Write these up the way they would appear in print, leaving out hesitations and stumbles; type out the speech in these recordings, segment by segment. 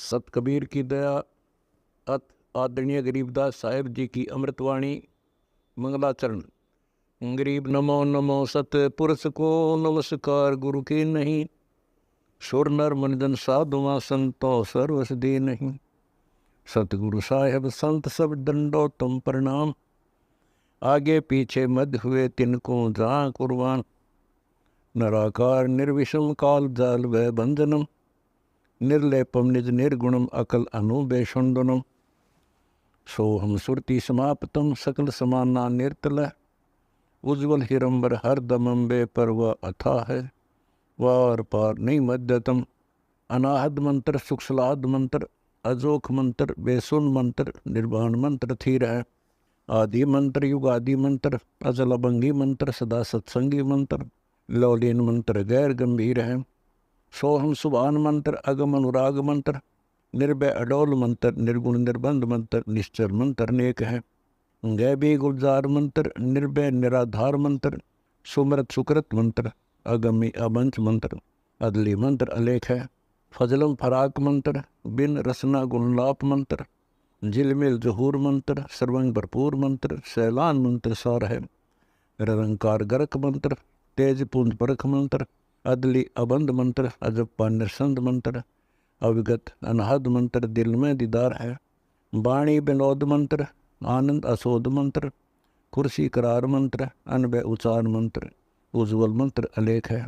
सत कबीर की दया अत आदरणीय गरीबदास साहेब जी की अमृतवाणी मंगलाचरण। गरीब नमो नमो सत पुरुष को नमस्कार गुरु की नहीं, सुर नर मनजन साधुआ संतो सर्वस दे नहीं। सतगुरु साहेब संत सब दंडो तुम प्रणाम, आगे पीछे मध्य हुए तिनको जहाँ कुर्बान। नराकार निर्विषम काल जाल व बंधनम, निर्लेपम निज निर्गुणम अकल अनुबेषुंडनम। सोहम सुरति समाप्तम सकल समाना निर्तल, उज्ज्वल हिरंबर हर दमंबे पर वह अथा है। वार पार नहीं मध्यतम, अनाहद मंत्र सुखसलाद मंत्र, अजोख मंत्र बेसुन मंत्र, निर्वाण मंत्र थीर है। आदि मंत्र युगादि मंत्र, अजल अभंगी मंत्र, सदा सत्संगी मंत्र, लौलीन मंत्र गैर गंभीर है। सोहम सुभान मंत्र, अगम अनुराग मंत्र, निर्भय अडोल मंत्र, निर्गुण निर्बंध मंत्र, निश्चर मंत्र अनेक है। गैबी गुलजार मंत्र, निर्भय निराधार मंत्र, सुमरत सुकृत मंत्र, अगमी अबंच मंत्र, अदली मंत्र अलेख है। फजलम फराक मंत्र, बिन रसना गुणलाप मंत्र, झिलमिल जहूर मंत्र, सर्वंग भरपूर मंत्र, सैलान मंत्र सार है। निरंकार गरक मंत्र, तेज पुंज परख मंत्र, अदली अबंध मंत्र, अजप्पा निरसंद मंत्र, अविगत अनहद मंत्र, दिल में दीदार है। वाणी विनोद मंत्र, आनंद असोद मंत्र, कुर्सी करार मंत्र, अनबय उचार मंत्र, उज्ज्वल मंत्र अलेख है।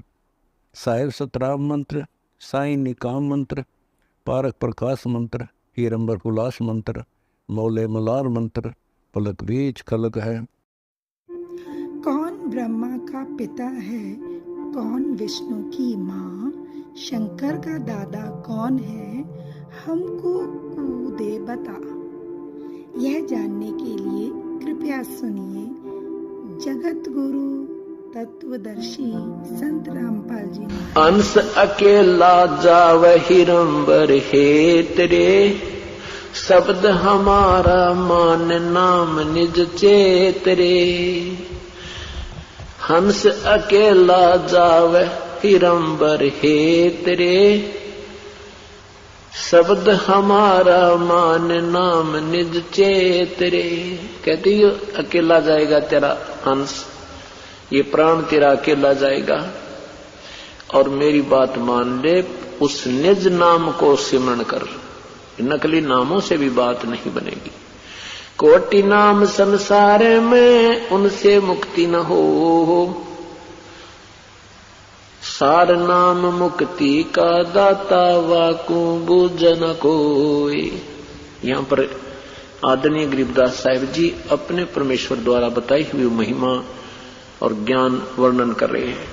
साहिब सतराम मंत्र, साई निकाम मंत्र, पारक प्रकाश मंत्र, हीरंबर हुलास मंत्र, मौले मलार मंत्र, पलक बीज खलक है। कौन ब्रह्मा का पिता है, कौन विष्णु की माँ, शंकर का दादा कौन है, हमको दे बता। यह जानने के लिए कृपया सुनिए जगत गुरु तत्वदर्शी संत रामपाल जी। अंश अकेला जाव हिरंबर हेतरे, शब्द हमारा मान नाम निज चेतरे। हंस अकेला जाव हिरंबर हेतरे, शब्द हमारा मान नाम निज चेतरे। कहती है अकेला जाएगा तेरा हंस, ये प्राण तेरा अकेला जाएगा, और मेरी बात मान ले, उस निज नाम को सिमरण कर। नकली नामों से भी बात नहीं बनेगी। कोटि नाम संसार में उनसे मुक्ति न हो, सार नाम मुक्ति का दाता वाकू बूझन कोई। यहाँ पर आदरणीय गरीबदास साहिब जी अपने परमेश्वर द्वारा बताई हुई महिमा और ज्ञान वर्णन कर रहे हैं।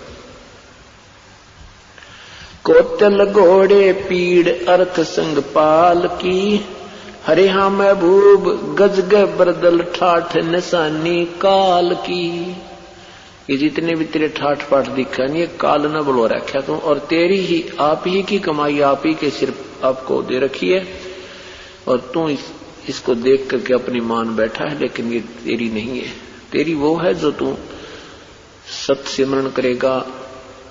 कोतल घोड़े पीड़ अर्थ संग पाल की, हरे हाँ महबूब गजग बरदल ठाठ निशानी काल की। ये जितने भी तेरे ठाठ पाठ दिखा नहीं, ये काल न बलो रखा तू, और तेरी ही आप ही की कमाई आप ही के सिर आपको दे रखी है, और तू इसको देख करके अपनी मान बैठा है, लेकिन ये तेरी नहीं है। तेरी वो है जो तू सत सिमरण करेगा,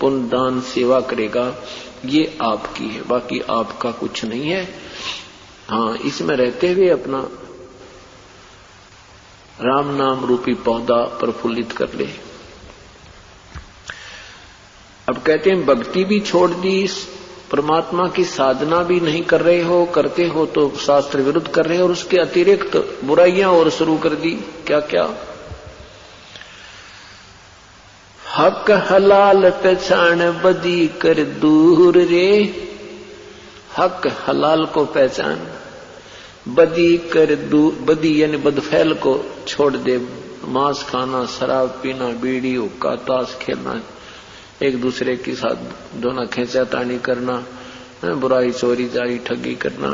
पुण्य दान सेवा करेगा, ये आपकी है, बाकी आपका कुछ नहीं है। हाँ, इसमें रहते हुए अपना राम नाम रूपी पौधा प्रफुल्लित कर ले। अब कहते हैं भक्ति भी छोड़ दी, परमात्मा की साधना भी नहीं कर रहे हो, करते हो तो शास्त्र विरुद्ध कर रहे हो, और उसके अतिरिक्त बुराइयां और शुरू कर दी। क्या क्या? हक हलाल पहचान बदी कर दूर रे, हक हलाल को पहचान, बदी कर दूर, बदी यानी बदफैल को छोड़ दे। मांस खाना, शराब पीना, बीड़ी हुक्का, ताश खेलना, एक दूसरे के साथ दोना खींचातानी करना, बुराई चोरी जारी ठगी करना,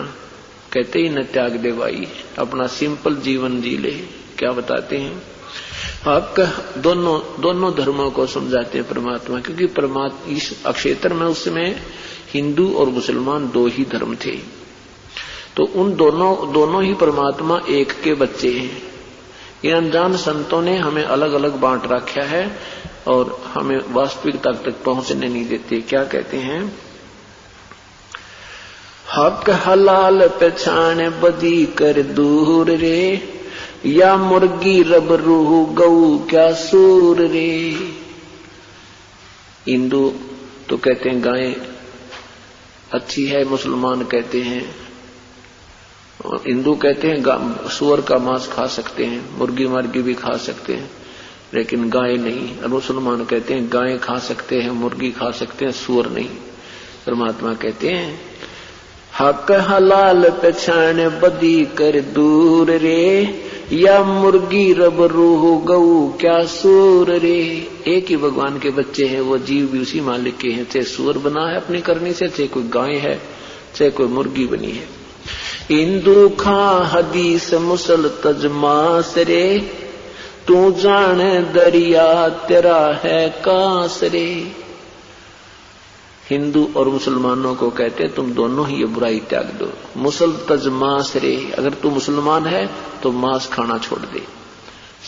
कहते ही न त्याग दे भाई, अपना सिंपल जीवन जी ले। क्या बताते हैं? हक दोनों धर्मों को समझाते हैं परमात्मा, क्योंकि परमात्मा इस क्षेत्र में उसमें हिंदू और मुसलमान दो ही धर्म थे, तो उन दोनों ही परमात्मा एक के बच्चे हैं। ये अनजान संतों ने हमें अलग अलग बांट रखा है और हमें वास्तविकता तक पहुंचने नहीं देते। क्या कहते हैं? हक हलाल पहचान बदी कर दूर रे, या मुर्गी रब रूह गऊ क्या सूर रे। हिंदू तो कहते हैं गाय अच्छी है, मुसलमान कहते हैं, हिंदू कहते हैं सूअर का मांस खा सकते हैं, मुर्गी मर्गी भी खा सकते हैं, लेकिन गाय नहीं। और मुसलमान कहते हैं गाय खा सकते हैं, मुर्गी खा सकते हैं, सूअर नहीं। परमात्मा कहते हैं हक हलाल पहचान बदी कर दूर रे, या मुर्गी रब रूह गऊ क्या सूर रे। एक ही भगवान के बच्चे हैं, वो जीव भी उसी मालिक के हैं, चाहे सूअर बना है अपनी करनी से, चाहे कोई गाय है, चाहे कोई मुर्गी बनी है। हिंदू खा हदीस मुसल तजमास रे, तू जाने दरिया तेरा है कांस रे। हिंदू और मुसलमानों को कहते तुम दोनों ही ये बुराई त्याग दो। मुसल तज मांस रे, अगर तू मुसलमान है तो मांस खाना छोड़ दे।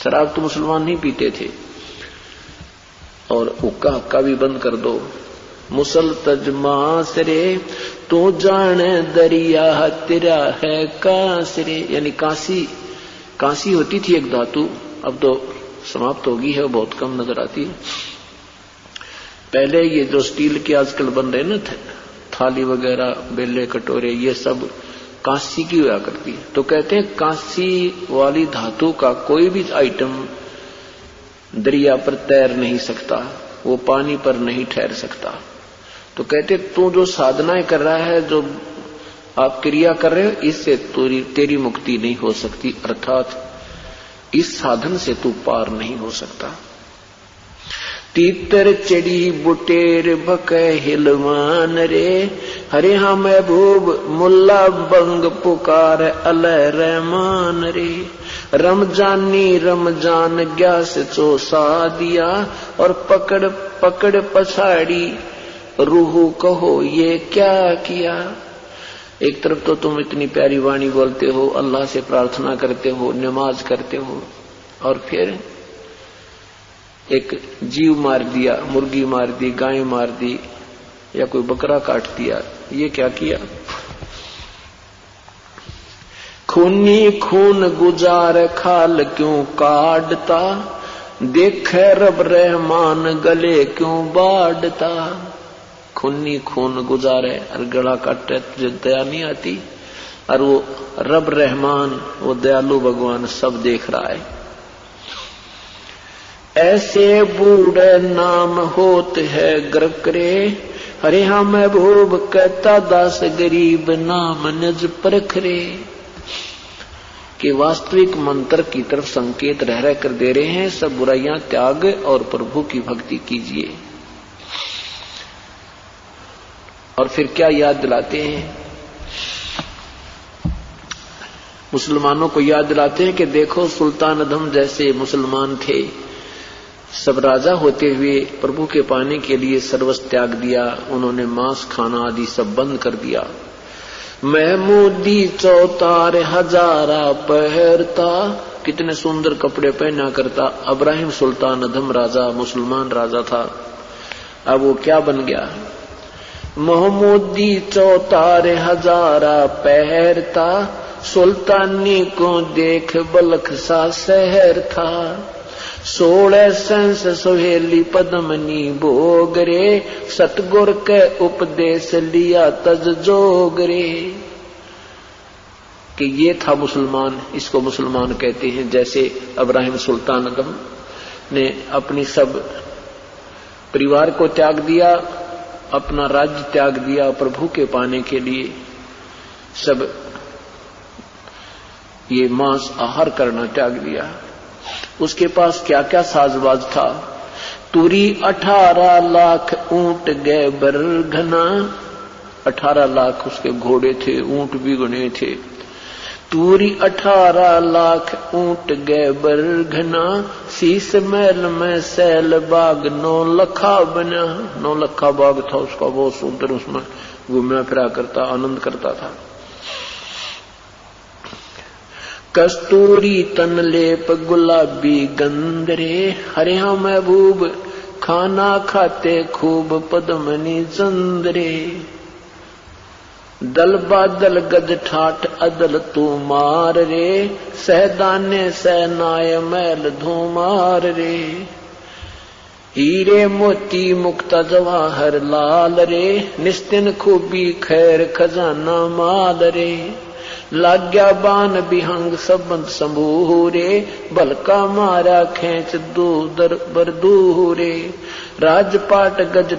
शराब तो मुसलमान नहीं पीते थे, और हुक्का हक्का भी बंद कर दो। मुसल तज मांस रे, तू जाने दरिया तेरा है कांस रे। यानी कांसी होती थी एक धातु, अब तो समाप्त होगी है, बहुत कम नजर आती है। पहले ये जो स्टील के आजकल बन रहे ना थाली वगैरह, बेले कटोरे, ये सब कांसी की हुआ करती है। तो कहते हैं कांसी वाली धातु का कोई भी आइटम दरिया पर तैर नहीं सकता, वो पानी पर नहीं ठहर सकता। तो कहते तू जो साधनाएं कर रहा है, जो आप क्रिया कर रहे हो, इससे तेरी मुक्ति नहीं हो सकती, अर्थात इस साधन से तू पार नहीं हो सकता। तीतर चढ़ी बुटेर बके हिलवान रे, हरे हाँ महबूब मुल्ला बंग पुकार अल रहमान रे। रमजानी रमजान ग्यास चोसा दिया, और पकड़ पकड़ पछाड़ी रूह कहो ये क्या किया। एक तरफ तो तुम इतनी प्यारी वाणी बोलते हो, अल्लाह से प्रार्थना करते हो, नमाज करते हो, और फिर एक जीव मार दिया, मुर्गी मार दी, गाय मार दी, या कोई बकरा काट दिया, ये क्या किया। खूनी खून गुजार खाल क्यों काटता, देखे रब रहमान गले क्यों बाढ़ता। खूनी खून गुजारे और गला काटे, तुझे दया नहीं आती, और वो रब रहमान, वो दयालु भगवान सब देख रहा है। ऐसे बूढ़े नाम होत है गर्क रे, हरे हाँ महबूब कहता दास गरीब नाम नज परख रे। कि वास्तविक मंत्र की तरफ संकेत रह रह कर दे रहे हैं, सब बुराइयां त्याग और प्रभु की भक्ति कीजिए। और फिर क्या याद दिलाते हैं, मुसलमानों को याद दिलाते हैं कि देखो सुल्तान अदम जैसे मुसलमान थे, सब राजा होते हुए प्रभु के पाने के लिए सर्वस्व त्याग दिया, उन्होंने मांस खाना आदि सब बंद कर दिया। महमूदी चौतार हजारा पहरता, कितने सुंदर कपड़े पहना करता। इब्राहिम सुल्तान अदम राजा, मुसलमान राजा था, अब वो क्या बन गया। महमूदी चौतार हजारा पहरता, सुल्तानी को देख बलख सा शहर था। 16 संस सोहेली पद्मनी भोगरे, सतगुर के उपदेश लिया तज जोगरे। कि ये था मुसलमान, इसको मुसलमान कहते हैं। जैसे इब्राहिम सुल्तान अदम ने अपनी सब परिवार को त्याग दिया, अपना राज्य त्याग दिया प्रभु के पाने के लिए, सब ये मांस आहार करना त्याग दिया। उसके पास क्या क्या साजबाज था। तुरी 18 लाख ऊंट गए बरघना, 18 लाख उसके घोड़े थे, ऊंट भी गुने थे। तुरी 18 लाख ऊंट गए बरघना, शीश महल में सैल बाग 9 लखा बना। 9 लखा बाग था उसका, बहुत सुंदर, उसमें घूमना फिरा करता, आनंद करता था। कस्तूरी तन लेप गुलाबी गंधरे, हरे हाँ महबूब खाना खाते खूब पद्मनी चंद्रे। दल बादल गज ठाठ अदल तू मार रे, सहदाने सहनाय मैल धूमार रे। हीरे मोती मुक्ता जवाहर लाल रे, निस्तिन खूबी खैर खजाना माल रे। लाग्या बान बिहंग सबंध संभू रे, भलका मारा खेच दू दर बरदू रे। राजपाट गज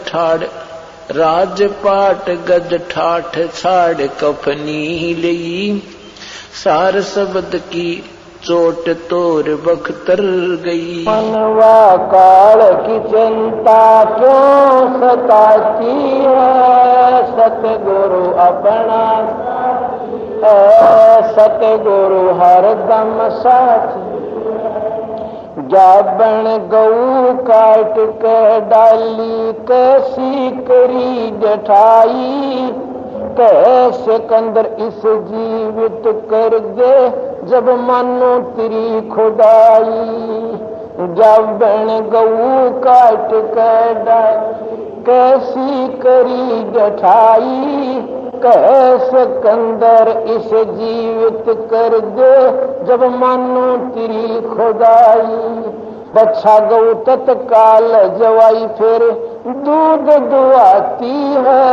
ठाठ छाड़ कफनी लई, सार शब्द की चोट तोर बख्तर गई। मनवा काल की चिंता क्यों सताती है, सतगुरु अपना सतगुरु हरदम साथी। जाबन गऊ काट के डाली, कैसी करी जठाई। कैसे कंदर इस जीवित कर दे, जब मानो तेरी खुदाई। जाबन गऊ काट के डाली, कैसी करी जठाई। कैसे कंदर इस जीवित कर दे, जब मानो तेरी खुदाई। बच्चा गौ तत्काल जवाई, फिर दूध दुआती है।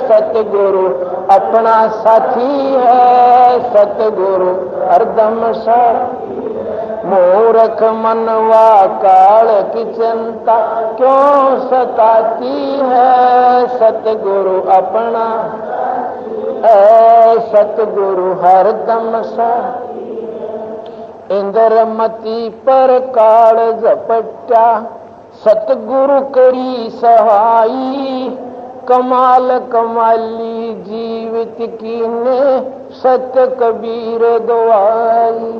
सतगुरु अपना साथी है, सतगुरु हरदम साथी। मूर्ख मनवा काल की चिंता क्यों सताती है, सतगुरु अपना सतगुरु हरदम साथी। इंद्रमती पर काल झपट्या, सतगुरु करी सहाई। कमाल कमाली जीवित कीने, सत्य कबीर दुआई।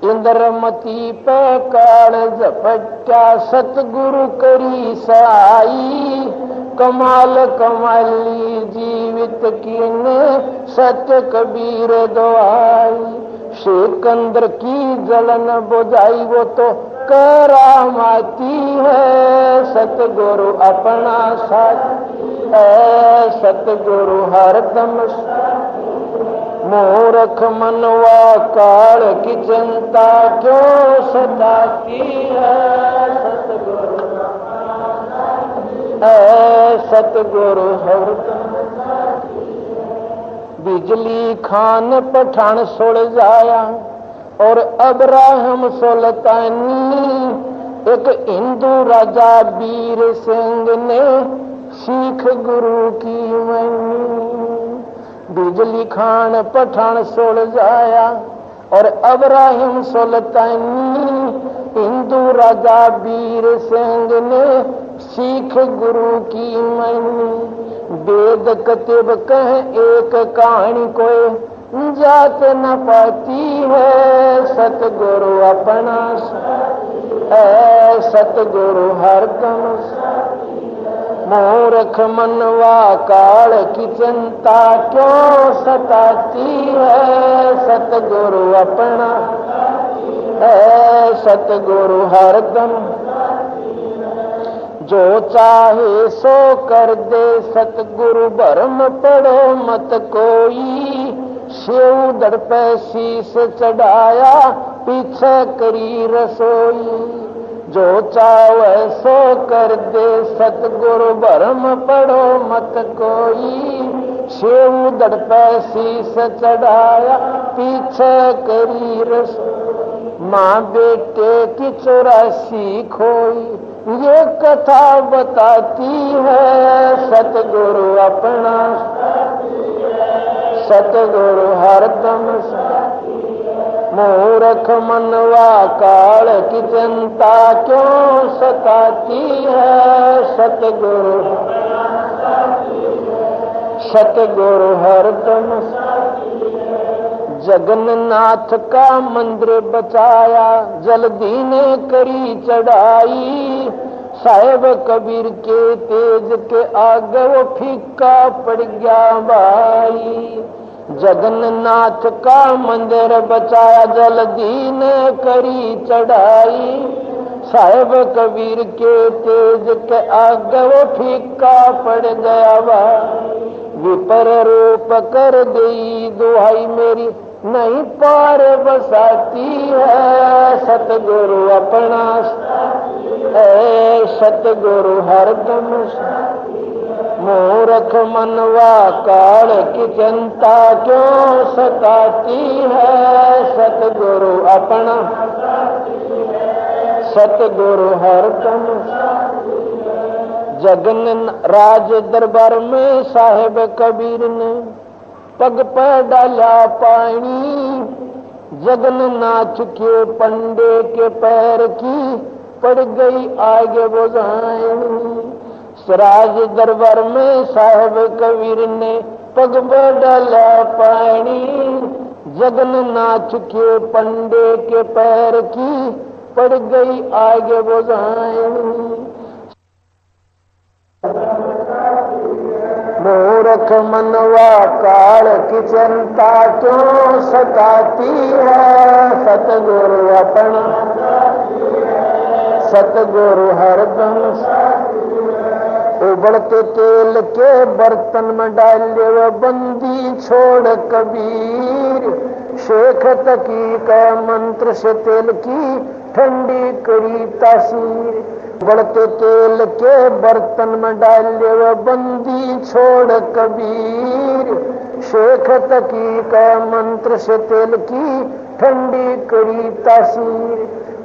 इंद्रमती पर काल झपट्या, सतगुरु करी सहाई। कमाल कमाली जीवित कीने, सत्य कबीर दुआई। सिकंदर की जलन बुझाई, वो तो करामाती है। सतगुरु अपना साथी है, सतगुरु हरदम साथी। मूर्ख मनवा काल की चिंता क्यों सताती है, सतगुरु सतगुरु हरदम साथी। बिजली खान पठान सुल जाया, और अब्राहम सुल्तानी। एक हिंदू राजा वीर सिंह ने सीख गुरु की मनी। बिजली खान पठान सुल जाया, और अब्राहम सुल्तानी। हिंदू राजा वीर सिंह ने सीख गुरु की मनी। वेद कतिब कह एक कहानी, कोई जात न पाती है। सतगुरु अपना सतगुरु हरदम साथी। मूर्ख मनवा काल की चिंता क्यों सताती है, सतगुरु अपना सतगुरु हरदम। जो चाहे सो कर दे सतगुरु, भरम पड़ो मत कोई। सेव दर पे शीश चढ़ाया, पीछे करी रसोई। जो चाहे सो कर दे सतगुरु, भरम पड़ो मत कोई। सेव दर पे शीश चढ़ाया, पीछे करी रसोई। माँ बेटे की 84 खोई, ये कथा बताती है। सतगुरु अपना सतगुरु हरदम साथी। मूर्ख मनवा काल की चिंता क्यों सताती है, सतगुरु सतगुरु हरदम साथी। जगन्नाथ का मंदिर बचाया, जल्दी ने करी चढ़ाई। साहेब कबीर के तेज के आगे वो फीका पड़ गया भाई। जगन्नाथ का मंदिर बचाया, जल्दी ने करी चढ़ाई। साहेब कबीर के तेज के आगे वो फीका पड़ गया भाई। विपर रूप कर गई दुहाई मेरी नहीं पार बसाती है। सतगुरु अपना है सतगुरु हरदम मूर्ख मनवा काल की चिंता क्यों सताती है। सतगुरु अपना सतगुरु हरदम जगन राज दरबार में साहेब कबीर ने पग पर डाला पानी। जगन नाच के पंडे के पैर की पड़ गई आगे बुझाई। राज दरबार में साहेब कबीर ने पग पर डाला पानी। जगन नाच के पंडे के पैर की पड़ गई आगे बुझाई। मूर्ख मनवा काल की चिंता क्यों सताती है। सतगुरु अपना सतगुरु हरदम उबलते तेल के बर्तन में डाले वो बंदी छोड़ कबीर। शेख तकी का मंत्र से तेल की ठंडी करी तासीर। बढ़ते तेल के बर्तन में डाले वो बंदी छोड़ कबीर। शेख तकी का मंत्र से तेल की ठंडी करी तासीर।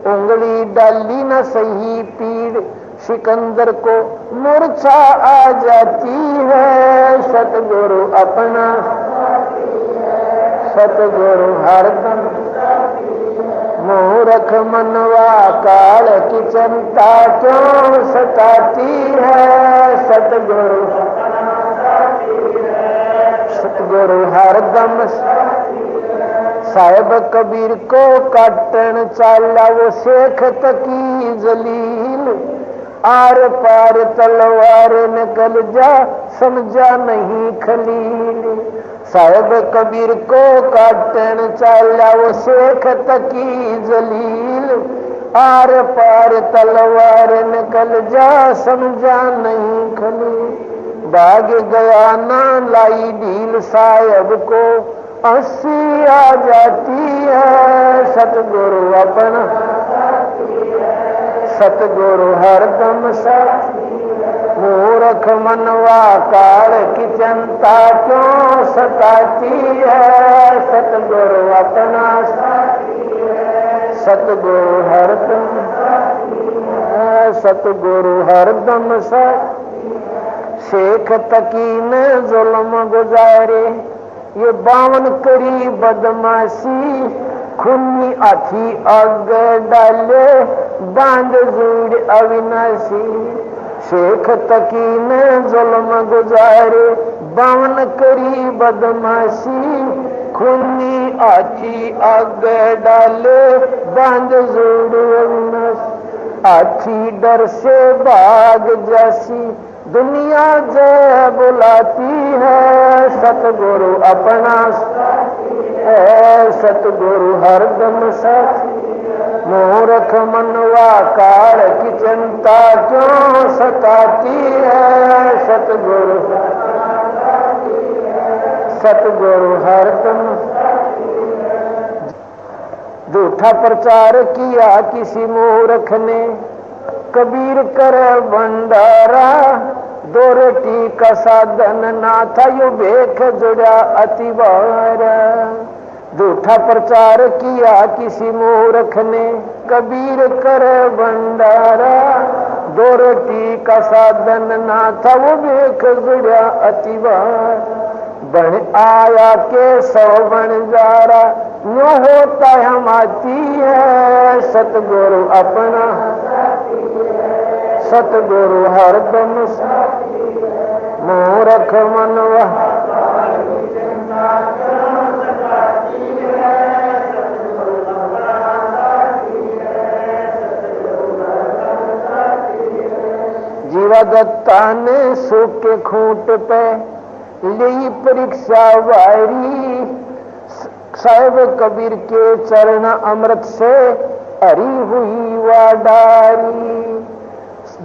उंगली डाली न सही पीड़ सिकंदर को मूर्छा आ जाती है। सतगुरु अपना सतगुरु हरदम मूर्ख मनवा काल की चिंता क्यों सताती है। सतगुरु सतगुरु हरदम साहेब कबीर को काटन चाला वो शेख तकी जलील। आर पार तलवार निकल जा समझा नहीं खलील। साहेब कबीर को काटन चाला वो शेख तकी जलील। आर पार तलवार निकल जा समझा नहीं खलील। भाग गया ना लाई ढील साहेब को हंसी आ जाती है। सतगुरु अपना सतगुरु हरदम साथी। मूर्ख मनवा काल की चिंता क्यों सताती है। सतगुरु अपना सतगुरु हरदम सतगुरु हरदम साथी। शेख तकी ने जुल्म गुजारे ये 52 करी बदमाशी। खूनी आखी आग डाले बांध जूड़ अविनाशी। शेख तकी ने जुल्म गुजारे 52 करी बदमाशी। खूनी आखी आग डाले बांध जूड़ अविनाशी। आखी डर से भाग जैसी दुनिया जय बुलाती है। सतगुरु अपना है सतगुरु हरदम साथी। मूर्ख मनवा काल की चिंता क्यों सताती है। सतगुरु सतगुरु हरदम झूठा प्रचार किया किसी मूर्ख ने कबीर कर भंडारा। 2 रोटी का साधन ना था यू भेख जुड़ा अतिवार। झूठा प्रचार किया किसी मूर्ख ने कबीर कर भंडारा। 2 रोटी का साधन ना था वो भेख जुड़ा अतिवार। बन आया के 100 बन जारा यूं होता हम आती है। सतगुरु अपना सतगुरु हरदम मूर्ख मनवा जीवा दत्ता ने सूखे खूंट पे ली परीक्षा वारी। साहेब कबीर के चरण अमृत से हरी हुई वाडारी।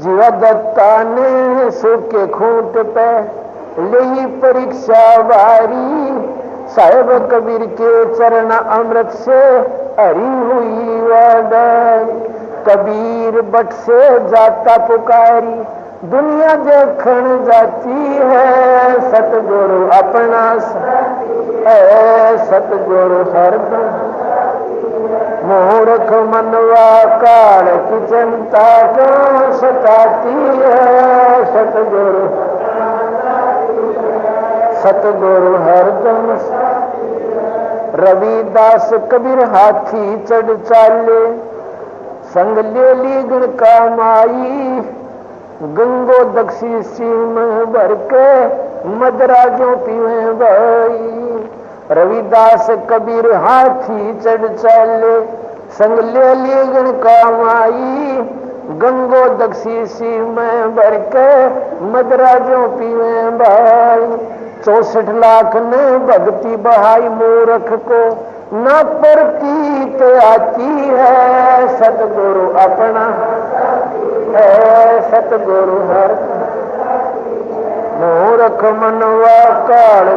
जीवा दत्ता ने सूखे खूंट पे ले परीक्षा वारी, साहेब कबीर के चरण अमृत से हरी हुई वादारी। कबीर बट से जाता पुकारी, दुनिया देखण जाती है, सतगुरु अपना है, सतगुरु हरदम। मूर्ख मनवा काल की चिंता क्यों सताती है, सतगुरु सतगुरु हरदम। रविदास कबीर हाथी चढ़ चाले, संग ले ली गुण कमाई, गंगो दक्षी सीम भर के मदराजों पीवे भाई। रविदास कबीर हाथी चढ़ चाले, संग ले ली गुण कमाई, गंगो दक्षी सीम भर के मदराजों पीवे भाई। 64 लाख ने भक्ति बहाई, मूर्ख को न प्रतीत आती है, सतगुरु अपना है, सतगुरु हर। मूर्ख मनवा काल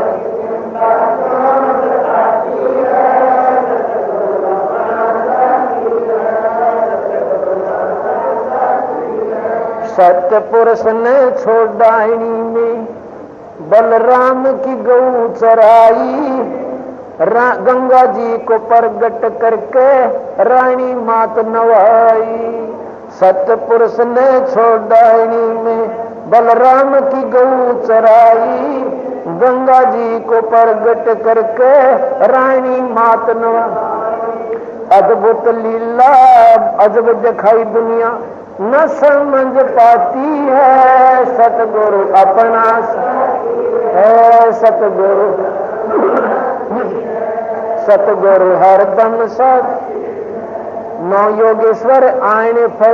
सत्य पुरुष ने छोड़ाई में बलराम की गऊ चराई, गंगा जी को प्रगट करके रानी मात नवाई। सत्य पुरुष ने छोड़ाई में बलराम की गऊ चराई, गंगा जी को प्रगट करके रानी मात नवाई। अद्भुत लीला अजब दिखाई दुनिया न समझ पाती है, सतगुरु अपना है, सतगुरु सतगुरु हरदम सत। 9 योगेश्वर आने फे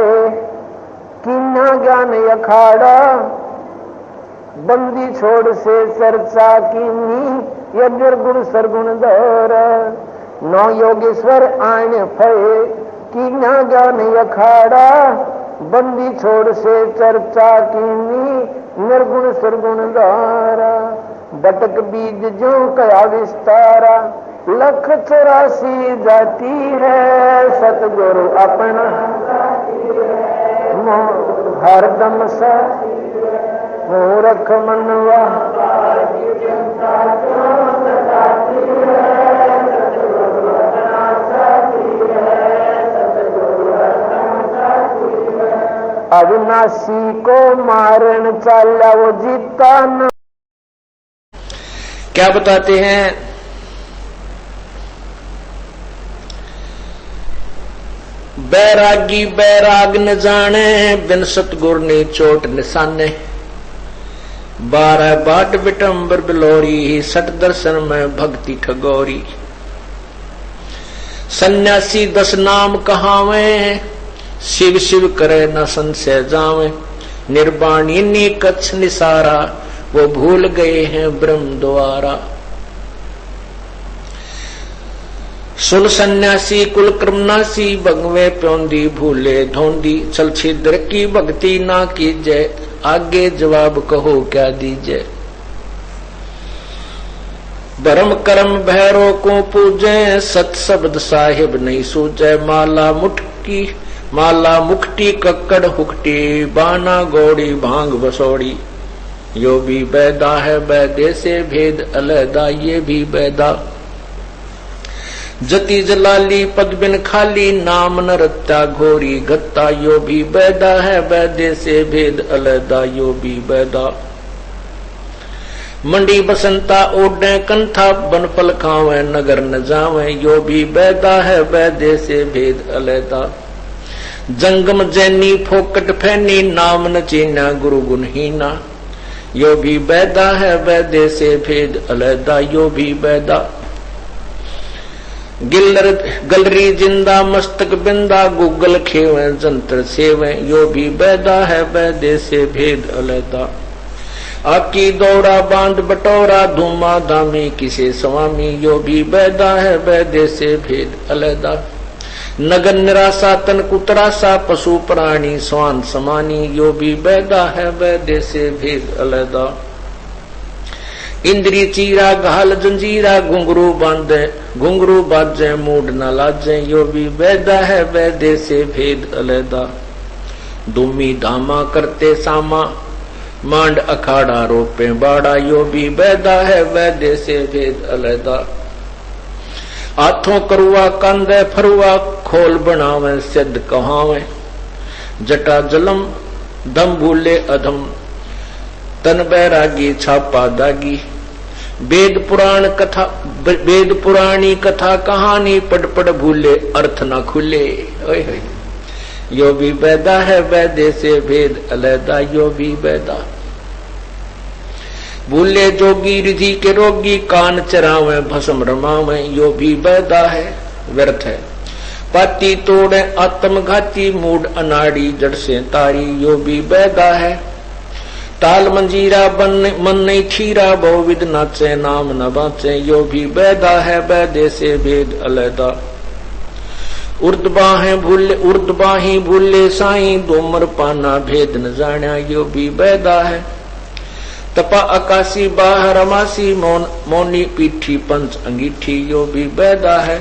किन्ना ज्ञान अखाड़ा, बंदी छोड़ से चर्चा कीनी ये निर्गुण सरगुण दौर। 9 योगेश्वर आने फे किन्ना ज्ञान अखाड़ा, बंदी छोड़ से चर्चा कीनी निर्गुण सरगुण द्वारा। बटक बीज जो कया विस्तारा, 184 जाती है, सतगुरु अपना हरदम सा। मूर्ख मनवा अविनाशी को मारन चाला वो जीता न। क्या बताते हैं? बैरागी बैराग न जाने, बिन सतगुर ने चोट निशाने। 12 बाट विटंबर बिलोरी, 60 दर्शन में भक्ति ठगोरी। सन्यासी 10 नाम कहावे, शिव शिव करे न संशय जावे। निर्वाणी नी कच्छ निसारा, वो भूल गए हैं ब्रह्म द्वारा। सुन सन्यासी कुल क्रमनासी, भगवे प्योंदी भूले धोंदी। चल छिद्र की भक्ति ना कीजे, आगे जवाब कहो क्या दीजे। भरम कर्म भैरो को पूजे, सत शब्द साहिब नहीं सूझे। माला मुखटी कक्कड़ हुकटी, बाना गौड़ी भांग बसोड़ी। यो भी बैदा है बैदे से भेद अलहदा, ये भी बैदा। जति जलाली पद बिन खाली, नाम न रत्ता घोरी गत्ता। यो भी बैदा है बैदे से भेद अलहदा, यो भी बैदा। मंडी बसंता ओढ़े कंथा, बन फल खावे नगर न जावे। यो भी बैदा है बैदे से भेद अलहदा। जंगम जैनी फोकट फैनी, नाम न चीना गुरु गुणहीना। यो भी बैदा है बैदे से भेद अलहदा, यो भी बैदा। गलरी जिंदा मस्तक बिंदा, गूगल खेवे जंत्र सेवे। यो भी बैदा है बैदे से भेद अलहदा। आकी दौड़ा बांध बटोरा, धूमा धामी किसे स्वामी। यो भी बैदा है बैदे से भेद अलहदा। नगर निराशा तन कुतरासा, पशु प्राणी स्वान समानी। यो भी बैदा है बैदे से भेद अलहदा। इंद्री चीरा घाल जंजीरा घुंघरू बाजे मूड न लाजे। यो भी वैदा है वैदे से भेद अलैदा। दुमी धामा करते सामा मांड अखाड़ा रोपे बाड़ा। यो भी वैदा है वैदे से भेद अलैदा। हाथों करुआ कांदे फरुआ खोल बनावे सिद्ध कहावे। जटा जलम दम भूले अधम तन बैरागी छापा दागी। वेद पुराणी कथा कहानी पढ़ पढ़ भूले अर्थ न खुले। ओए होए यो भी वैदा है वैदे से भेद अलैदा। यो भी वैदा भूले जोगी रिधि के रोगी कान चरावे भस्म रमावे। यो भी वैदा है व्यर्थ है। पाती तोड़े आत्मघाती मूड अनाड़ी जड़ से तारी। यो भी वैदा है। ताल मंजीरा मन नहीं खीरा बहुविध नाचे नाम न बाचे। यो भी वैदा है वैदे से भेद अलैदा। उर्दबाही भूले साईं दोमर पाना भेद न जाना। यो भी वैदा है। तपा आकाशी बाहर अमासी मौनी पीठी पंच अंगीठी। यो भी वैदा है।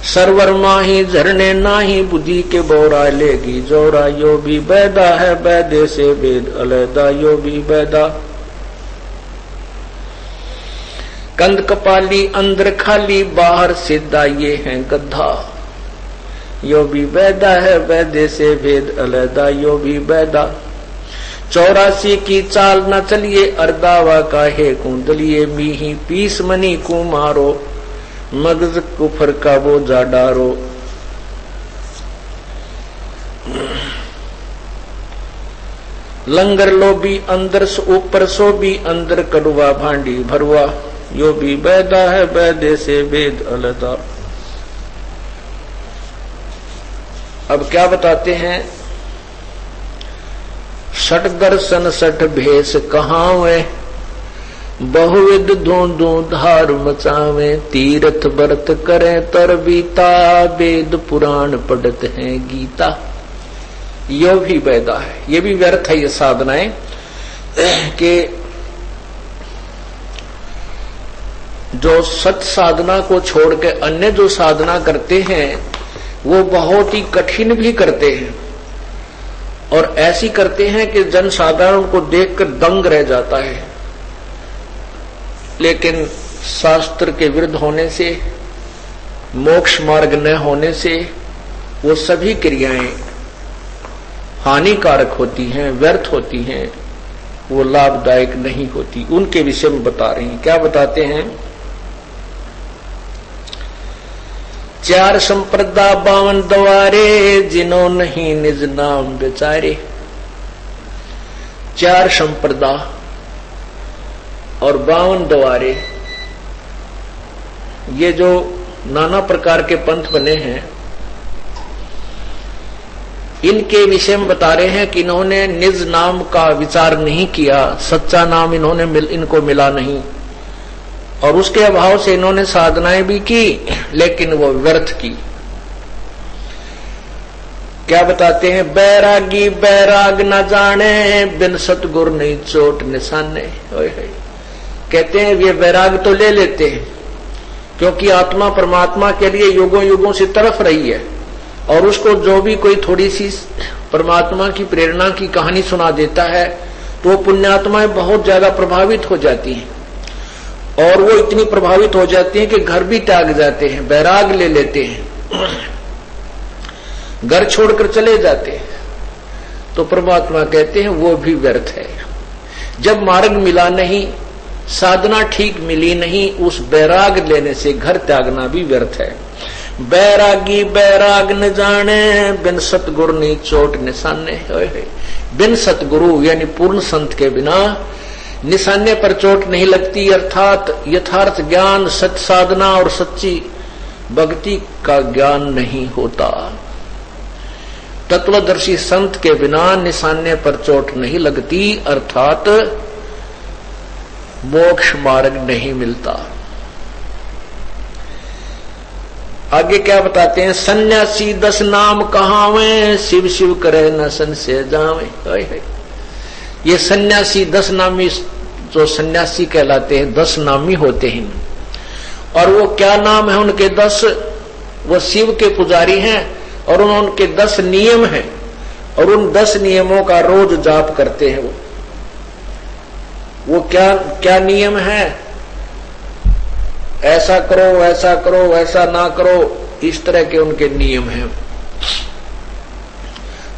सरवर माही झरने नाही बुद्धि के बोरा लेगी जोरा। यो भी वैदा है वैदे से भेद अलैदा। यो भी वैदा। कंद कपाली अंदर खाली बाहर सीधा ये है गधा। यो भी वैदा है वैदे से भेद अलैदा। यो भी वैदा। 84 की चाल न चलिए अर्दावा काहे कुंदलिए। मीही पीस मनी को मारो मगज कुफर का वो जा डारो। लंगर लोभी अंदर ऊपर सो भी अंदर कड़वा भांडी भरवा। यो भी वैदा है वैदे से भेद अलैदा। अब क्या बताते हैं? सठ दर्शन सठ भेष कहावे बहुविध धूंधू धार मचावे। तीर्थ व्रत करे तर बीता वेद पुराण पढ़ते हैं गीता। यो भी वैदा है। ये भी व्यर्थ है ये साधनाएं कि जो सत साधना को छोड़ के अन्य जो साधना करते हैं वो बहुत ही कठिन भी करते हैं और ऐसी करते हैं कि जन साधारण को देखकर दंग रह जाता है। लेकिन शास्त्र के विरुद्ध होने से मोक्ष मार्ग न होने से वो सभी क्रियाएं हानिकारक होती हैं, व्यर्थ होती हैं, वो लाभदायक नहीं होती। उनके विषय में बता रही हैं। क्या बताते हैं? 4 संप्रदा 52 द्वारे जिन्हों नहीं निज नाम बेचारे। 4 संप्रदा और 52 द्वारे, ये जो नाना प्रकार के पंथ बने हैं इनके विषय में बता रहे हैं कि इन्होंने निज नाम का विचार नहीं किया, सच्चा नाम इनको मिला नहीं और उसके अभाव से इन्होंने साधनाएं भी की लेकिन वो व्यर्थ की। क्या बताते हैं? बैरागी बैराग न जाने बिन सतगुर नहीं चोट निशाने। कहते हैं ये वैराग तो ले लेते हैं क्योंकि आत्मा परमात्मा के लिए युगों युगों से तरफ रही है और उसको जो भी कोई थोड़ी सी परमात्मा की प्रेरणा की कहानी सुना देता है तो वो पुण्यात्माएं बहुत ज्यादा प्रभावित हो जाती हैं और वो इतनी प्रभावित हो जाती हैं कि घर भी त्याग जाते हैं, बैराग ले लेते हैं, घर छोड़कर चले जाते हैं। तो परमात्मा कहते हैं वो भी व्यर्थ है। जब मार्ग मिला नहीं, साधना ठीक मिली नहीं, उस बैराग लेने से घर त्यागना भी व्यर्थ है। बैरागी बैराग न जाने बिन सतगुरु नी चोट निशाने। बिन सतगुरु यानी पूर्ण संत के बिना निशाने पर चोट नहीं लगती, अर्थात यथार्थ ज्ञान, सत साधना और सच्ची भक्ति का ज्ञान नहीं होता। तत्वदर्शी संत के बिना निशाने पर चोट नहीं लगती, अर्थात मोक्ष मार्ग नहीं मिलता। आगे क्या बताते हैं? सन्यासी 10 नाम कहावे शिव शिव करे न संशय जावे। ये सन्यासी 10 नामी जो सन्यासी कहलाते हैं, 10 नामी होते हैं। और वो क्या नाम है उनके 10? वो शिव के पुजारी हैं और उनके 10 नियम हैं और उन 10 नियमों का रोज जाप करते हैं। वो क्या क्या नियम है? ऐसा करो, ऐसा करो, ऐसा ना करो, इस तरह के उनके नियम हैं।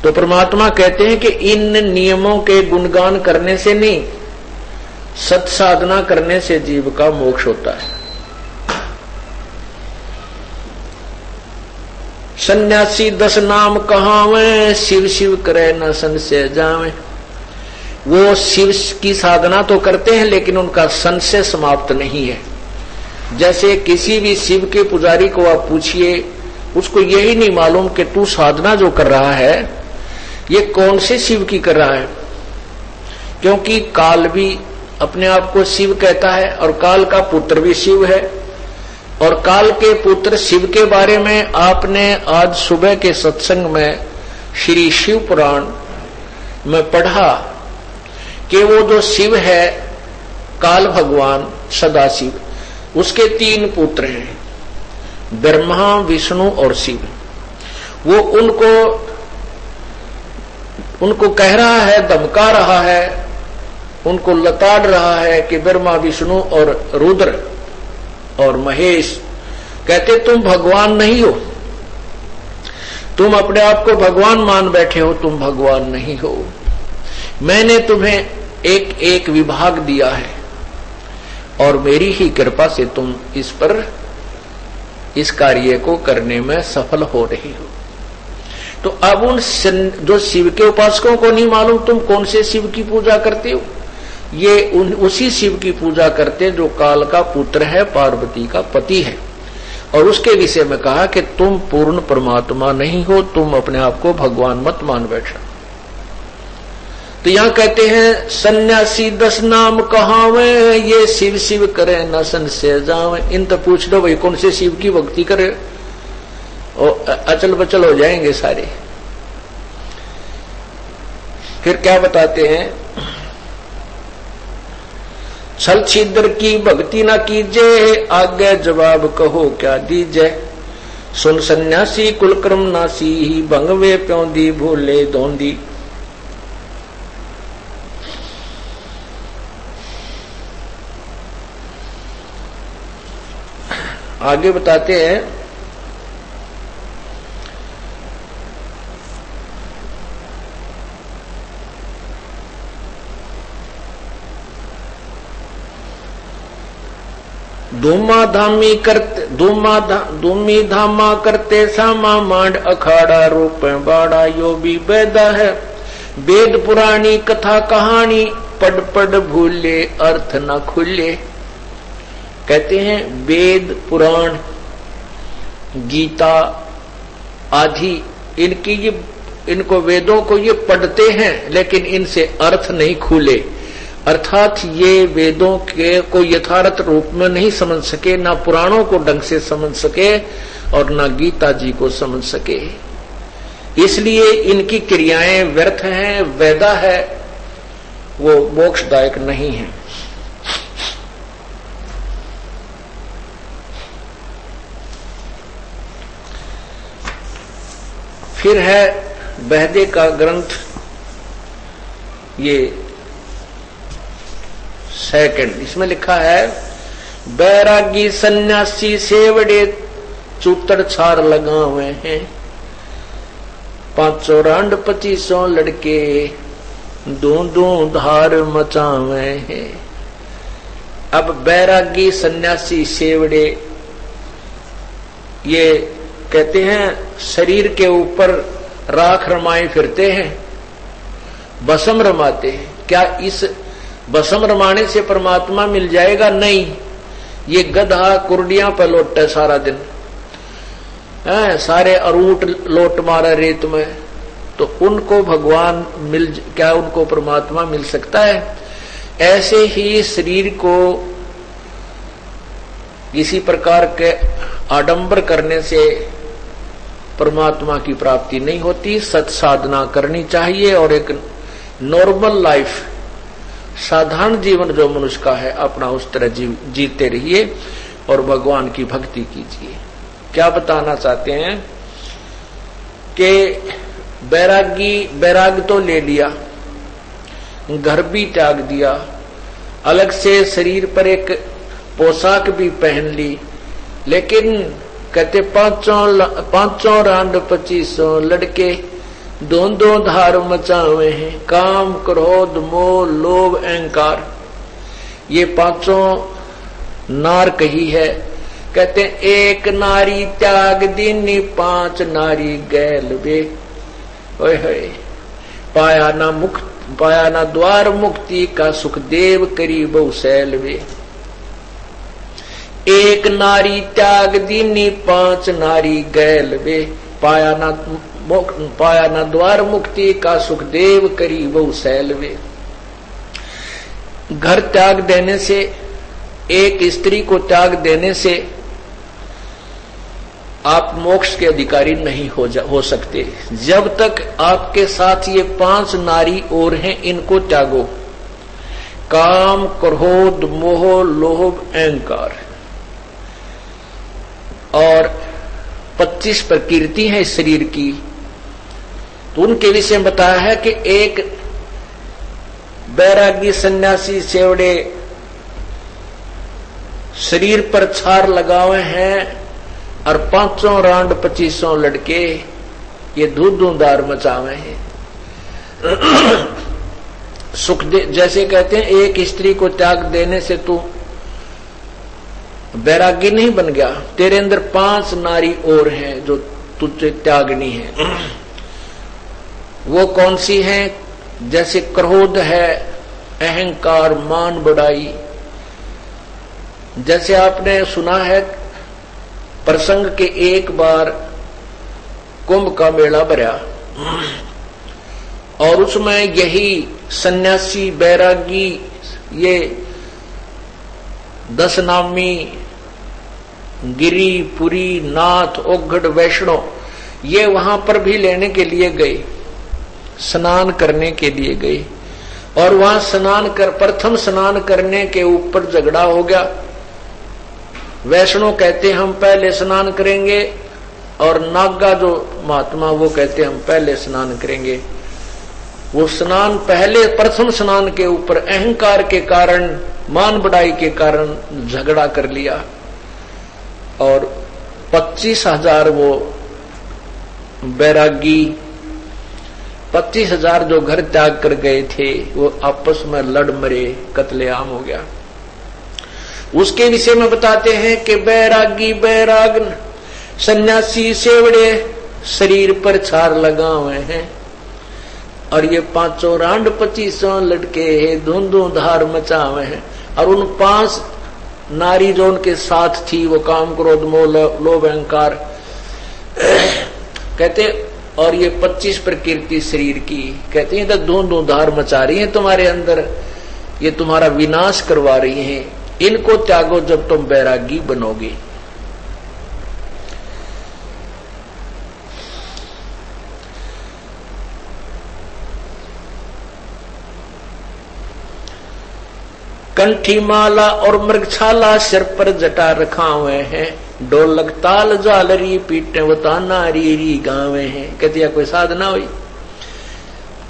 तो परमात्मा कहते हैं कि इन नियमों के गुणगान करने से नहीं, सत साधना करने से जीव का मोक्ष होता है। सन्यासी 10 नाम कहावे, शिव शिव करे न संशय जावे। वो शिव की साधना तो करते हैं लेकिन उनका संशय समाप्त नहीं है। जैसे किसी भी शिव के पुजारी को आप पूछिए, उसको यही नहीं मालूम कि तू साधना जो कर रहा है ये कौन से शिव की कर रहा है, क्योंकि काल भी अपने आप को शिव कहता है और काल का पुत्र भी शिव है। और काल के पुत्र शिव के बारे में आपने आज सुबह के सत्संग में श्री शिव पुराण में पढ़ा कि वो जो शिव है काल भगवान सदाशिव, उसके 3 पुत्र हैं, ब्रह्मा, विष्णु और शिव। वो उनको कह रहा है, धमका रहा है, उनको लताड़ रहा है कि ब्रह्मा, विष्णु और रुद्र और महेश कहते तुम भगवान नहीं हो, तुम अपने आप को भगवान मान बैठे हो, तुम भगवान नहीं हो। मैंने तुम्हें एक एक विभाग दिया है और मेरी ही कृपा से तुम इस कार्य को करने में सफल हो रही हो। तो अब उन जो शिव के उपासकों को नहीं मालूम तुम कौन से शिव की पूजा करते हो, ये उसी शिव की पूजा करते जो काल का पुत्र है, पार्वती का पति है। और उसके विषय में कहा कि तुम पूर्ण परमात्मा नहीं हो, तुम अपने आप को भगवान मत मान बैठो। तो यहां कहते हैं सन्यासी 10 नाम कहावे, ये शिव शिव करे न संशय जावे। इन तो पूछ दो भाई कौन से शिव की भक्ति करे, और अचल बचल हो जाएंगे सारे। फिर क्या बताते हैं, छल छिद्र की भक्ति न कीजे, आगे जवाब कहो क्या दीजे। सुन सन्यासी कुलक्रम नासी, भंगवे प्योंदी भूले धोंदी। आगे बताते हैं, धूमी धामा करते सामा मांड अखाड़ा रूप बाड़ा। यो भी वेदा है वेद पुरानी कथा कहानी, पढ़ पढ़ भूले अर्थ न खुले। कहते हैं वेद पुराण गीता आदि इनको वेदों को ये पढ़ते हैं लेकिन इनसे अर्थ नहीं खुले, अर्थात ये वेदों के को यथार्थ रूप में नहीं समझ सके, ना पुराणों को ढंग से समझ सके और ना गीता जी को समझ सके। इसलिए इनकी क्रियाएं व्यर्थ हैं, वैदा है, वो मोक्षदायक नहीं है। फिर है बहदे का ग्रंथ, ये सेकंड, इसमें लिखा है बैरागी सन्यासी सेवड़े चूतर छार लगा हुए हैं, 500 रांड 2500 लड़के दो धार मचावे हैं। अब बैरागी सन्यासी सेवड़े ये कहते हैं शरीर के ऊपर राख रमाए फिरते हैं, बसम रमाते हैं। क्या इस बसम रमाने से परमात्मा मिल जाएगा? नहीं, ये गधा कुर्डियां पे लौटते सारा दिन, सारे अरूट लोट मारा रेत में, तो उनको भगवान क्या उनको परमात्मा मिल सकता है? ऐसे ही शरीर को किसी प्रकार के आडंबर करने से परमात्मा की प्राप्ति नहीं होती। सत साधना करनी चाहिए और एक नॉर्मल लाइफ साधारण जीवन जो मनुष्य का है अपना उस तरह जीते रहिए और भगवान की भक्ति कीजिए। क्या बताना चाहते हैं कि बैराग तो ले लिया, घर भी त्याग दिया, अलग से शरीर पर एक पोशाक भी पहन ली, लेकिन कहते पांचों रांड 2500 लड़के दो धार मचावे हैं, काम क्रोध मोह लोभ अहंकार, ये पांचों नार कही है। कहते एक नारी त्याग दीनी 5 नारी गैल वे, ओए होए पाया ना द्वार मुक्ति का सुखदेव करी बहु सैल वे। एक नारी त्याग दीनी 5 नारी गैल वे, पाया ना द्वार मुक्ति का सुखदेव करी बहु सैल वे। घर त्याग देने से, एक स्त्री को त्याग देने से आप मोक्ष के अधिकारी नहीं हो सकते। जब तक आपके साथ ये 5 नारी और हैं, इनको त्यागो। काम क्रोध मोह लोभ अहंकार और 25 प्रकृति है शरीर की, तो उनके विषय में बताया है कि एक बैरागी सन्यासी सेवड़े शरीर पर छार लगावे हैं और 5 रांड 2500 लड़के ये धूधार मचावे हैं। सुखदेव जैसे कहते हैं एक स्त्री को त्याग देने से तू बैरागी नहीं बन गया, तेरे अंदर 5 नारी और हैं जो तुझे त्यागनी है। वो कौन सी हैं? जैसे क्रोध है, अहंकार, मान बढ़ाई। जैसे आपने सुना है प्रसंग के एक बार कुंभ का मेला भरा और उसमें यही सन्यासी बैरागी ये 10 नामी गिरी पुरी नाथ ओघड़ वैष्णव ये वहां पर भी लेने के लिए गए, स्नान करने के लिए गए और वहां प्रथम स्नान करने के ऊपर झगड़ा हो गया। वैष्णव कहते हम पहले स्नान करेंगे और नागा जो महात्मा वो कहते हम पहले स्नान करेंगे। वो स्नान पहले प्रथम स्नान के ऊपर अहंकार के कारण मान बढ़ाई के कारण झगड़ा कर लिया और 25,000 वो बैरागी 25,000 जो घर त्याग कर गए थे वो आपस में लड़ मरे, कत्लेआम हो गया। उसके विषय में बताते हैं कि बैरागी बैराग सन्यासी सेवड़े शरीर पर छार लगा हुए हैं और ये 5 रांड 2500 लड़के धुंधार मचा हुए हैं और उन 5 नारी जो उनके साथ थी वो काम क्रोध मोह लोभ अहंकार कहते, और ये 25 प्रकृति शरीर की कहते हैं तो धुंधार मचा रही है तुम्हारे अंदर, ये तुम्हारा विनाश करवा रही हैं। इनको त्यागो जब तुम बैरागी बनोगे। कंठी माला और मृगछाला सिर पर जटा रखा हुए हैं, ढोलक ताल झालरी पीटे वता नारी री गावे हैं। कहती है कोई साधना हुई,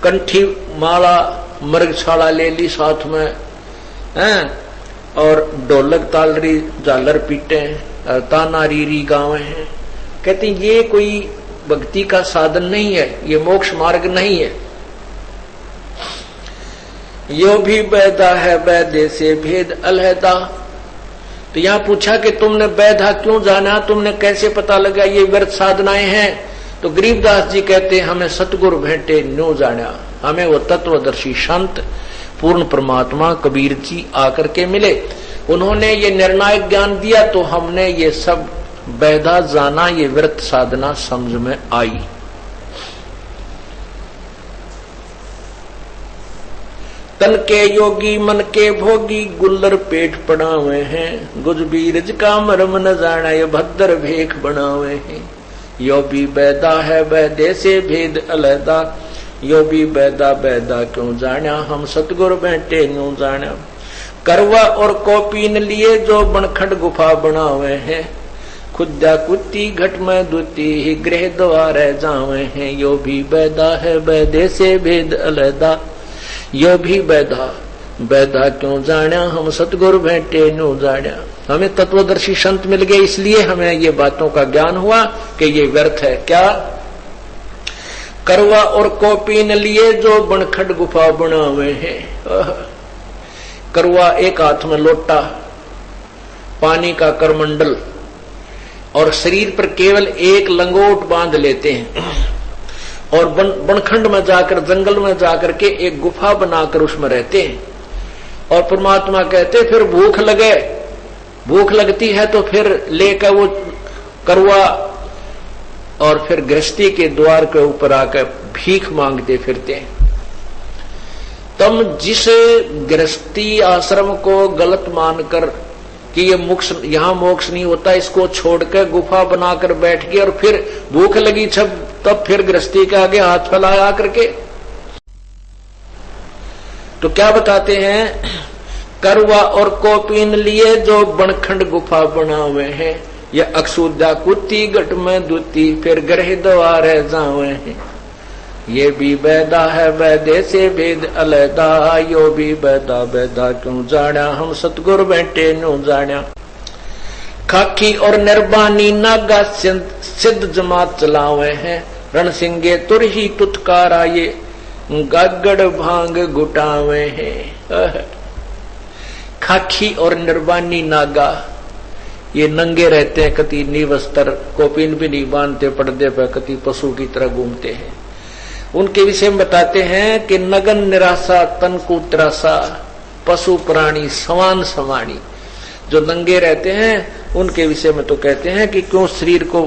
कंठी माला मृगछाला ले ली साथ में हैं और ढोलक तालरी झालर पीटे ताना रीरी गावे हैं। कहते ये कोई भक्ति का साधन नहीं है, ये मोक्ष मार्ग नहीं है। यो भी बैधा है बैधे से भेद अलहदा। तो यहां पूछा कि तुमने बैधा क्यों जाना, तुमने कैसे पता लगा ये व्यर्थ साधनाएं हैं? तो गरीबदास जी कहते हमें सतगुरु भेंटे न्यू जाना, हमें वो तत्वदर्शी संत पूर्ण परमात्मा कबीर जी आकर के मिले, उन्होंने ये निर्णायक ज्ञान दिया तो हमने ये सब बैधा जाना, ये व्रत साधना समझ में आई। तन के योगी मन के भोगी गुल्लर पेट पड़ावे हैं, गुज बीरज का मरम न जाना ये भद्र भेख बनावे हैं। यो भी बैदा है बैदे से भेद अलहदा, यो भी बैदा बैदा क्यों जाना, हम सतगुरु बैठे न्यू जाना। करवा और कॉपी न लिए जो बनखंड गुफा बनावे हैं, खुदा कुत्ती घट में दुती ही गृह द्वार जावे हैं। यो भी बैदा है बैदे से भेद अलैदा, यो भी बैदा बैदा क्यों जाना, हम सतगुरु बैठे न्यू जाना। हमें तत्वदर्शी संत मिल गए, इसलिए हमें ये बातों का ज्ञान हुआ कि ये व्यर्थ है। क्या? करवा और कॉपी न लिए जो बनखंड गुफा बनावे हैं। करवा एक हाथ में लोटा, पानी का करमंडल, और शरीर पर केवल एक लंगोट बांध लेते हैं और बनखंड में जाकर, जंगल में जाकर के एक गुफा बनाकर उसमें रहते हैं। और परमात्मा कहते फिर भूख लगे, भूख लगती है तो फिर लेकर वो करवा और फिर गृहस्थी के द्वार के ऊपर आकर भीख मांगते फिरते हैं। तुम जिस गृहस्थी आश्रम को गलत मानकर कि ये मोक्ष, यहां मोक्ष नहीं होता, इसको छोड़कर गुफा बनाकर बैठ गए और फिर भूख लगी तब फिर गृहस्थी के आगे हाथ फैलाया करके, तो क्या बताते हैं? करवा और कॉपीन लिए जो बनखंड गुफा बनावे हैं, ये अक्षुदा कुत्ती घट में दुती फिर गृह द्वार जावे हैं। ये भी बैदा है बैदे से भेद अलैदा, यो भी बैदा बैदा क्यों जाना, हम सतगुरु बैठे न्यू जाना। खाकी और निर्बानी नागा सिद्ध जमात चलावे हैं, रण सिंगे तुर ही तुतकारा ये गागड़ भांग गुटावे हैं। खाकी और निर्बानी नागा ये नंगे रहते हैं, कति निवस्त्र, कोपिन भी नहीं बांधते, पर्दे पर कति पशु की तरह घूमते हैं। उनके विषय में बताते हैं कि नगन निराशा तन को त्रासा, पशु प्राणी समान समानी, जो नंगे रहते हैं उनके विषय में तो कहते हैं कि क्यों शरीर को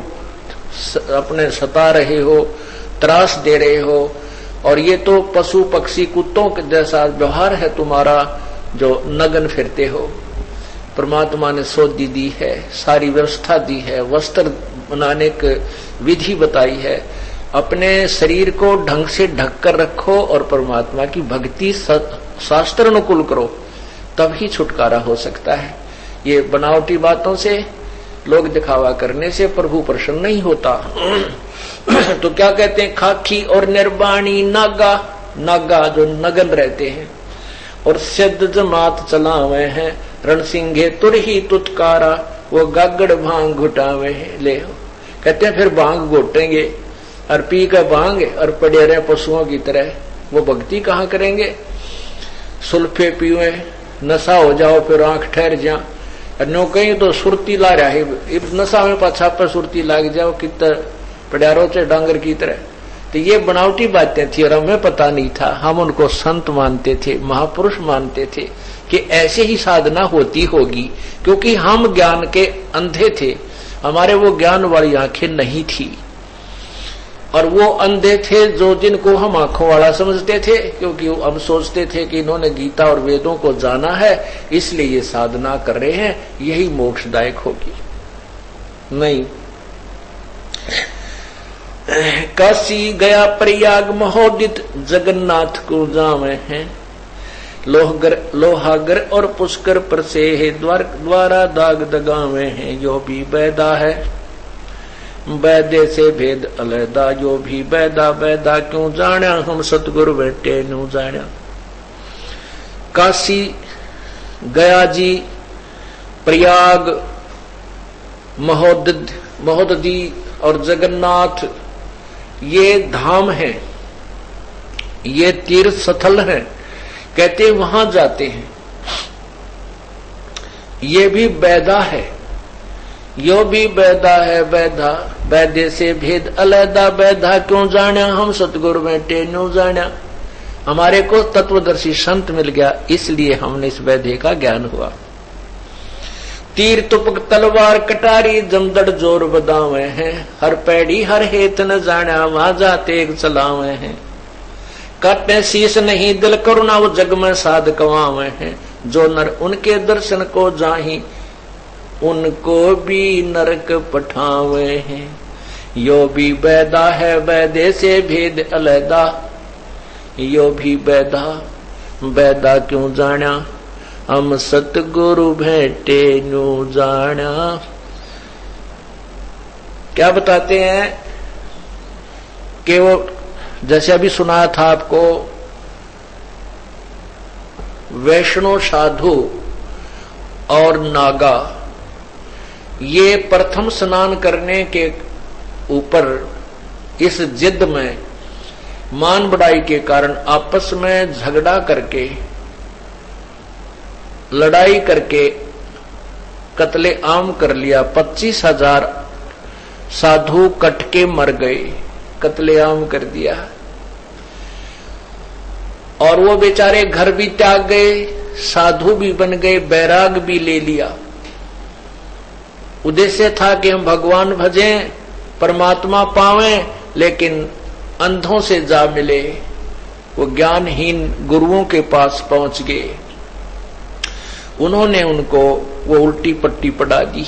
अपने सता रहे हो, त्रास दे रहे हो, और ये तो पशु पक्षी कुत्तों के जैसा व्यवहार है तुम्हारा जो नगन फिरते हो। परमात्मा ने सोधी दी है, सारी व्यवस्था दी है, वस्त्र बनाने की विधि बताई है। अपने शरीर को ढंग से ढक कर रखो और परमात्मा की भक्ति शास्त्र अनुकूल करो, तभी छुटकारा हो सकता है। ये बनावटी बातों से, लोग दिखावा करने से प्रभु प्रसन्न नहीं होता। तो क्या कहते हैं? खाकी और निर्बाणी नागा, नागा जो नगन रहते हैं, और सिद्ध जमात चलावे हैं, रणसिंघे तुर ही तुतकारा वो गागड़ भांग घुटावे हैं। ले कहते हैं फिर भांग घोटेंगे और पी कर भांग और पड़े रहे पशुओं की तरह, वो भक्ति कहाँ करेंगे? सुल्फे पीवे, नशा हो जाओ, फिर आंख ठहर जा, नो कहीं तो सुरती ला रहा है, नशा में पाछा पर सुरती लाग जाओ, कितना पड़ियारो से डांगर की तरह। तो ये बनावटी बातें थी और हमें पता नहीं था, हम उनको संत मानते थे, महापुरुष मानते थे कि ऐसे ही साधना होती होगी, क्योंकि हम ज्ञान के अंधे थे, हमारे वो ज्ञान वाली आंखें नहीं थी, और वो अंधे थे जो जिनको हम आंखों वाला समझते थे, क्योंकि हम सोचते थे कि इन्होंने गीता और वेदों को जाना है इसलिए ये साधना कर रहे हैं, यही मोक्षदायक होगी। नहीं, काशी गया प्रयाग महोदित जगन्नाथ को जावे हैं, लोहागर और पुष्कर पर से है द्वारा दाग दगावे हैं। यो भी बैदा है बैदे से भेद अलैदा, यो भी बैदा बैदा क्यों जाना, हम सतगुरु बैठे न्यू जाना। काशी, गया जी, प्रयाग, महोदधी और जगन्नाथ ये धाम हैं, ये तीर्थ स्थल हैं, कहते वहां जाते हैं। ये भी बैदा है, यो भी बैदा है बैदा, बैदे से भेद अलैदा, बैदा क्यों जाना, हम सतगुरु बैठे न्यू जाना। हमारे को तत्वदर्शी संत मिल गया, इसलिए हमने इस वैधे का ज्ञान हुआ। तीर तुपक तलवार कटारी जमदड़ जोर बदावे हैं, हर पैड़ी हर हेत न जाना, वहां जाते चलावे हैं। काटे शीश नहीं दिल करुणा, वो जग में साध कवावे हैं। जो नर उनके दर्शन को जाही, उनको भी नरक पठावे हैं। यो भी बैदा है बैदे से भेद अलैदा, यो भी बैधा बैधा क्यों जाना, हम सतगुरु भेंटे न्यू जाना। क्या बताते हैं कि वो जैसे अभी सुनाया था आपको, वैष्णव साधु और नागा ये प्रथम स्नान करने के ऊपर इस जिद में मान बढ़ाई के कारण आपस में झगड़ा करके लड़ाई करके कत्ले आम कर लिया। 25,000 साधु कट के मर गए, कत्ले आम कर दिया। और वो बेचारे घर भी त्याग गए, साधु भी बन गए, बैराग भी ले लिया। उद्देश्य था कि हम भगवान भजें, परमात्मा पावें, लेकिन अंधों से जा मिले। वो ज्ञानहीन गुरुओं के पास पहुंच गए। उन्होंने उनको वो उल्टी पट्टी पढ़ा दी।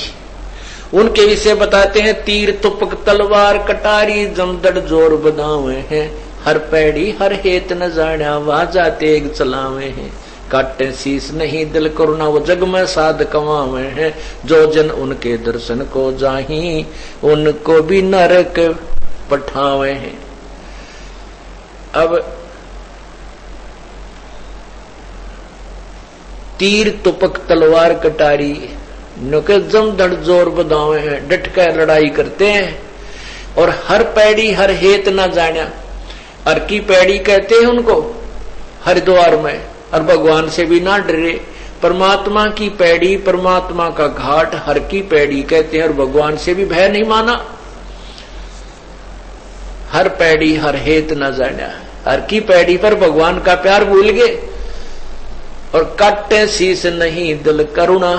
उनके विषय बताते हैं, तीर तुपक तलवार कटारी जमदड़ जोर बदावे हैं, हर पैड़ी हर हेत न जाना वहां जाते एक चलावे हैं, काटे शीस नहीं दिल करुणा वो जग में साध कमावे हैं, जो जन उनके दर्शन को जाही उनको भी नरक पठावे हैं। अब तीर तुपक तलवार कटारी नुके जमदड़ जोर बदावे हैं, डट कर लड़ाई करते हैं। और हर पैड़ी हर हेत न जाना, हर की पैड़ी कहते हैं उनको हरिद्वार में, और भगवान से भी ना डरे। परमात्मा की पैड़ी, परमात्मा का घाट हर की पैड़ी कहते हैं, और भगवान से भी भय नहीं माना। हर पैड़ी हर हेत न जाना, हर की पैड़ी पर भगवान का प्यार भूल गए। और काटे शीस नहीं दिल करुणा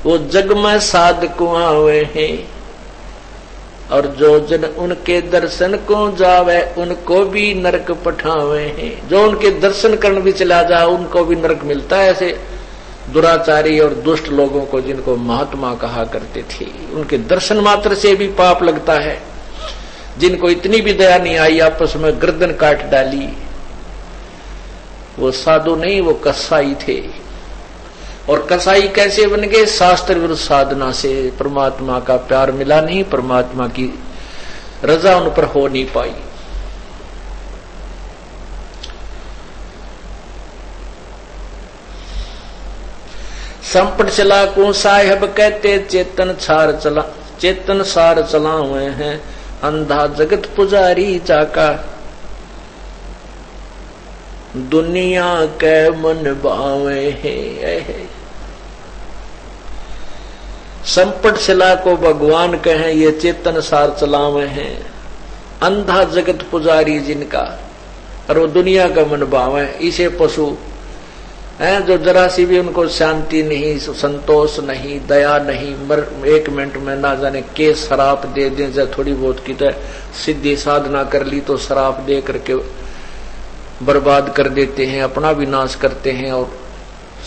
वो जग में साध कुआवे हैं, और जो जन उनके दर्शन को जावे उनको भी नरक पठावे हैं। जो उनके दर्शन करने भी चला जाए उनको भी नरक मिलता है। ऐसे दुराचारी और दुष्ट लोगों को जिनको महात्मा कहा करते थे, उनके दर्शन मात्र से भी पाप लगता है। जिनको इतनी भी दया नहीं आई, आपस में गर्दन काट डाली, वो साधु नहीं, वो कसाई थे। और कसाई कैसे बन गए? शास्त्र विरुद्ध साधना से। परमात्मा का प्यार मिला नहीं, परमात्मा की रजा उन पर हो नहीं पाई। संपट चला को साहेब कहते चेतन सार चला हुए हैं, अंधा जगत पुजारी चाका दुनिया के मन भावे हैं। संपट शिला को भगवान कहें, ये चेतन सार चलावे हैं। अंधा जगत पुजारी जिनका, और वो दुनिया का मन भावे। इसे पशु हैं जो जरा सी भी उनको शांति नहीं, संतोष नहीं, दया नहीं, एक मिनट में ना जाने के शराप दे दें। जब थोड़ी बहुत की सिद्धि साधना कर ली तो शराप दे करके बर्बाद कर देते हैं, अपना भी नाश करते हैं और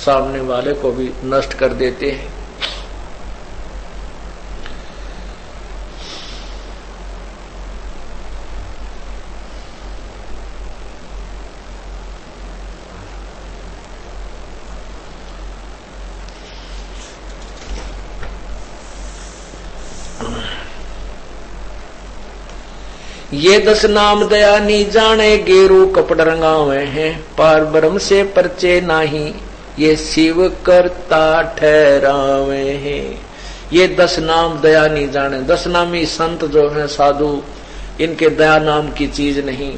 सामने वाले को भी नष्ट कर देते हैं। ये 10 नाम दया नी जाने, गेरू कपड़ रंगावे हैं, पार ब्रह्म से परचे नाही, ये शिव करता ठहरावे हैं। ये 10 नाम दया नी जाने। 10 नामी संत जो हैं साधु, इनके दया नाम की चीज नहीं।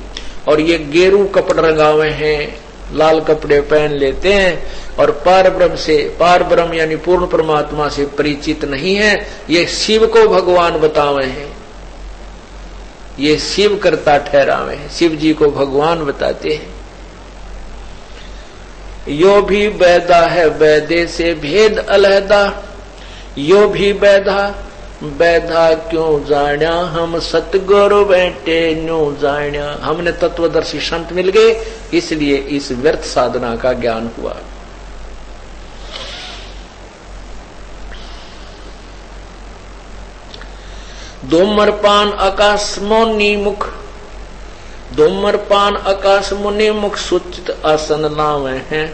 और ये गेरू कपड़ रंगावे हैं, लाल कपड़े पहन लेते हैं, और पार ब्रह्म यानी पूर्ण परमात्मा से परिचित नहीं है। ये शिव को भगवान बतावे हैं, ये शिव करता ठहरावे हैं, शिव जी को भगवान बताते हैं। यो भी बैदा है बैदे से भेद अलहदा, यो भी बैधा बैधा क्यों जाण्या, हम सतगुरु बैठे न्यू जाण्या। हमने तत्वदर्शी संत मिल गए, इसलिए इस व्यर्थ साधना का ज्ञान हुआ। धूम्रपान आकाश मौनी मुख, धूम्रपान आकाश मुनि मुख सूचित आसन लावे हैं,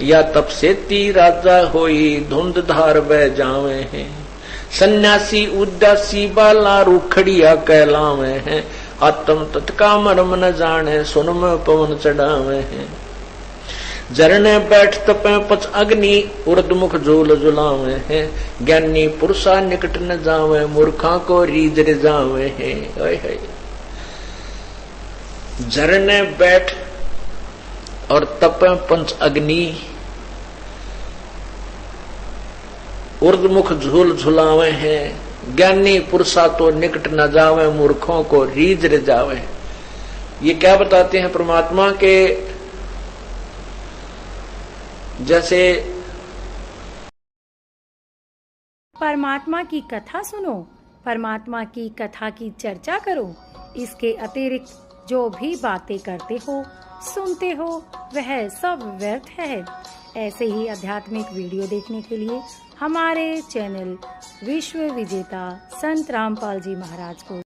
या तप से ती राजा होई धुंध धार बह जावे हैं। सन्यासी उदासी बाला रूखड़िया कहलावे हैं, आत्म तत्का मर्म न जाने सुन में पवन चढ़ावे हैं। झरने बैठ तपे पच अग्नि उर्दमुख झूल झुलावे हैं, ज्ञानी पुरुषा निकट न जावे मूर्खा को रीझ जावे हैं। झरने बैठ और तपे पंच अग्नि उर्दमुख झूल झुलावे हैं, ज्ञानी पुरुषा तो निकट न जावे मूर्खों को रीझ जावे। ये क्या बताते हैं परमात्मा के, जैसे परमात्मा की कथा सुनो, परमात्मा की कथा की चर्चा करो, इसके अतिरिक्त जो भी बातें करते हो सुनते हो वह सब व्यर्थ है। ऐसे ही आध्यात्मिक वीडियो देखने के लिए हमारे चैनल विश्व विजेता संत रामपाल जी महाराज को